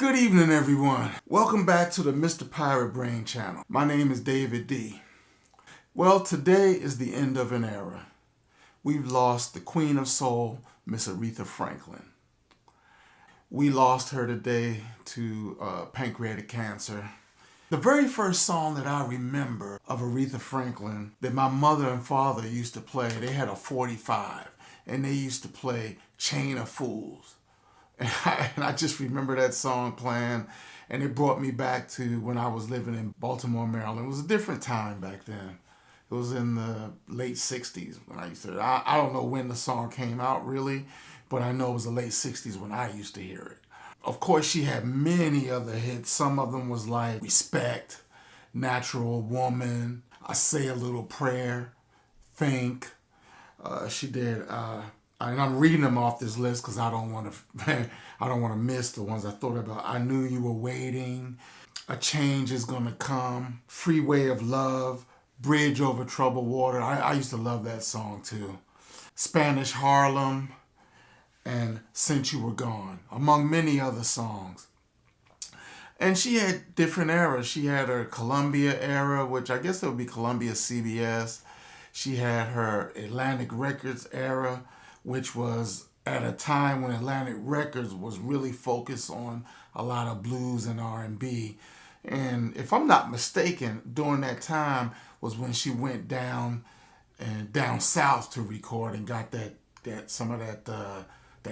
Good evening, everyone. Welcome back to the Mr. Pirate Brain channel. My name is David D. Well, today is the end of an era. We've lost the Queen of Soul, Miss Aretha Franklin. We lost her today to pancreatic cancer. The very first song that I remember of Aretha Franklin that my mother and father used to play, they had a 45, and they used to play Chain of Fools. And I just remember that song playing, and it brought me back to when I was living in Baltimore, Maryland. It was a different time back then. It was in the late 60s when I used to. I don't know when the song came out really, but I know it was the late 60s when I used to hear it. Of course, she had many other hits. Some of them was like Respect, Natural Woman, I Say a Little Prayer, Think. She did. And I'm reading them off this list because I don't want to miss the ones I thought about. I Knew You Were Waiting, A Change Is Gonna Come, Freeway of Love, Bridge Over Troubled Water. I used to love that song too. Spanish Harlem, and Since You Were Gone, among many other songs. And she had different eras. She had her Columbia era, which I guess it would be Columbia CBS. She had her Atlantic Records era, which was at a time when Atlantic Records was really focused on a lot of blues and R&B. And if I'm not mistaken, during that time was when she went down south to record and got some of that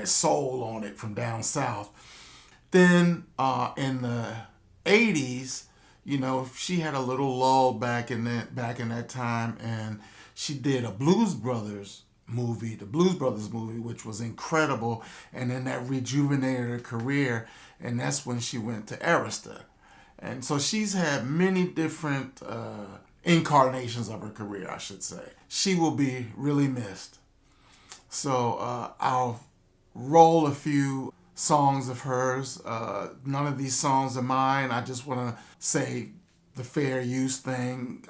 soul on it from down south. Then in the 80s, you know, she had a little lull back in that time, and she did a Blues Brothers movie, which was incredible, and then that rejuvenated her career, and that's when she went to Arista. And so she's had many different incarnations of her career, I should say. She will be really missed. So I'll roll a few songs of hers. None of these songs are mine. I just want to say the fair use thing.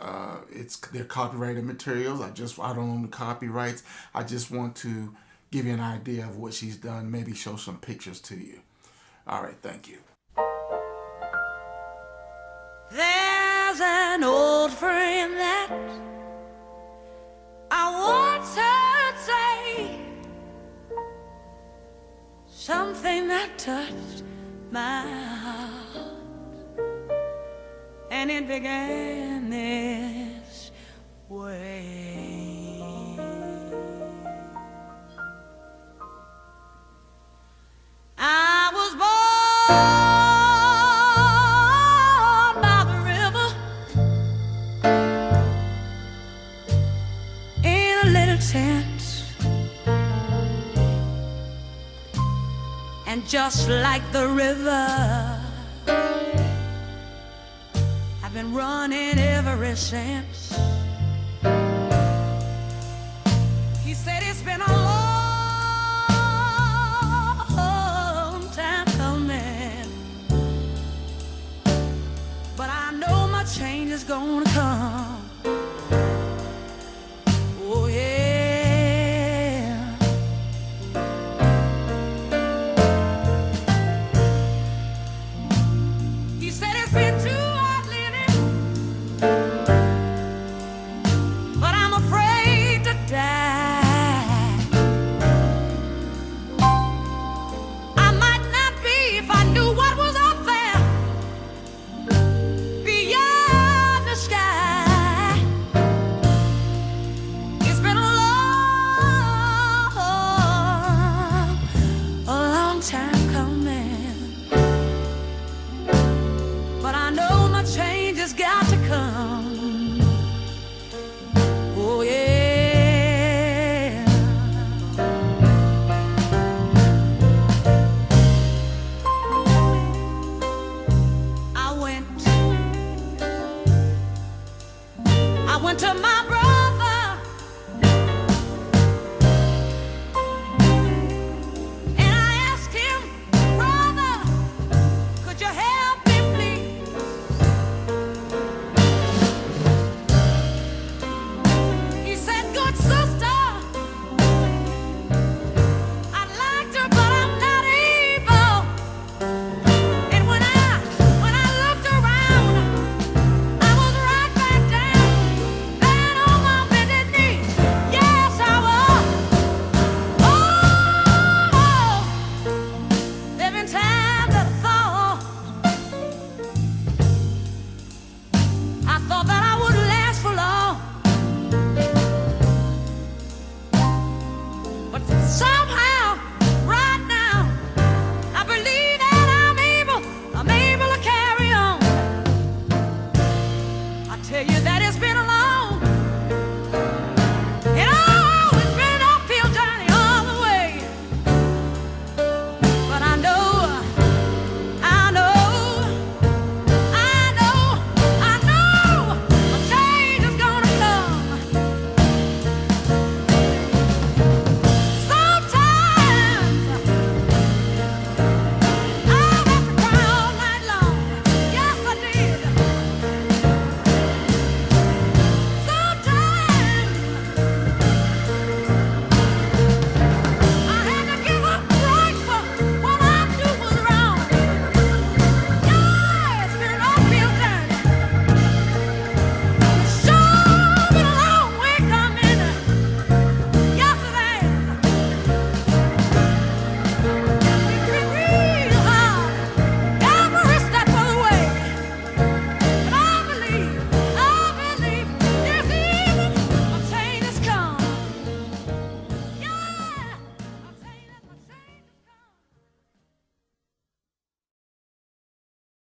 They're copyrighted materials. I don't own the copyrights. I just want to give you an idea of what she's done, maybe show some pictures to you. All right, thank you. There's an old friend that I once heard say something that touched my heart. And it began this way. I was born by the river in a little tent, and just like the river, I've been running ever since. He said it's been a long time coming, but I know my change is gonna come. Oh yeah. He said it's been too but I'm afraid to die. I might not be if I knew what was up there beyond the sky. It's been a long time coming, but I know my change has got to come. Oh yeah. I went to my brother.